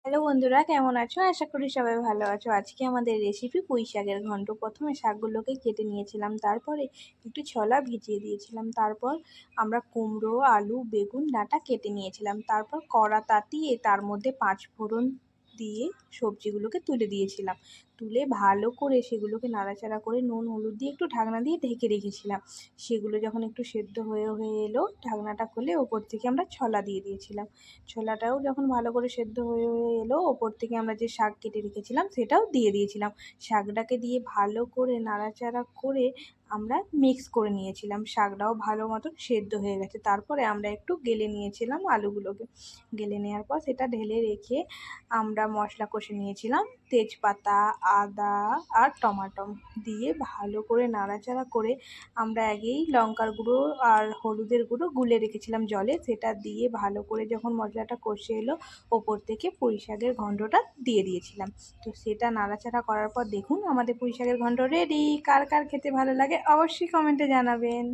Hello বন্ধুরা, কেমন আছো? আশা করি সবাই ভালো আছো। আজকে আমাদের রেসিপি পুঁই শাকের ঘন্ট। প্রথমে শাকগুলোকে কেটে নিয়েছিলাম, তারপরে একটু ছোলা ভিজিয়ে দিয়েছিলাম, তারপর আমরা কুমড়ো, আলু, বেগুন ডাঁটা কেটে নিয়েছিলাম, তারপর কড়া তাতিয়ে তার মধ্যে 5 ফোড়ন দিয়ে সবজিগুলোকে তুলে দিয়েছিলাম। তুলে ভালো করে সেগুলোকে নাড়াচাড়া করে নুন হলুদ দিয়ে একটু ঢাকনা দিয়ে ঢেকে রেখেছিলাম। সেগুলো যখন একটু সেদ্ধ হয়ে এলো, ঢাকনাটা খুলে ওপর থেকে আমরা ছোলা দিয়ে দিয়েছিলাম। ছোলাটাও যখন ভালো করে সেদ্ধ হয়ে এলো, ওপর থেকে আমরা যে শাক কেটে রেখেছিলাম সেটাও দিয়ে দিয়েছিলাম। শাকটাকে দিয়ে ভালো করে নাড়াচাড়া করে আমরা মিক্স করে নিয়েছিলাম। শাকটাও ভালো মতন সেদ্ধ হয়ে গেছে। তারপরে আমরা একটু গেলে নিয়েছিলাম আলুগুলোকে। গেলে নেওয়ার পর সেটা ঢেলে রেখে আমরা মশলা কষে নিয়েছিলাম। তেজপাতা, আদা আর টমাটো দিয়ে ভালো করে নাড়াচাড়া করে আমরা আগেই লঙ্কার গুঁড়ো আর হলুদের গুঁড়ো গুলে রেখেছিলাম জলে, সেটা দিয়ে ভালো করে যখন মশলাটা কষে এলো, ওপর থেকে পুঁই শাকের ঘন্টটা দিয়ে দিয়েছিলাম। তো সেটা নাড়াচাড়া করার পর দেখুন আমাদের পুঁই শাকের ঘন্ট রেডি। কার কার খেতে ভালো লাগে অবশ্যই কমেন্টে জানাবেন।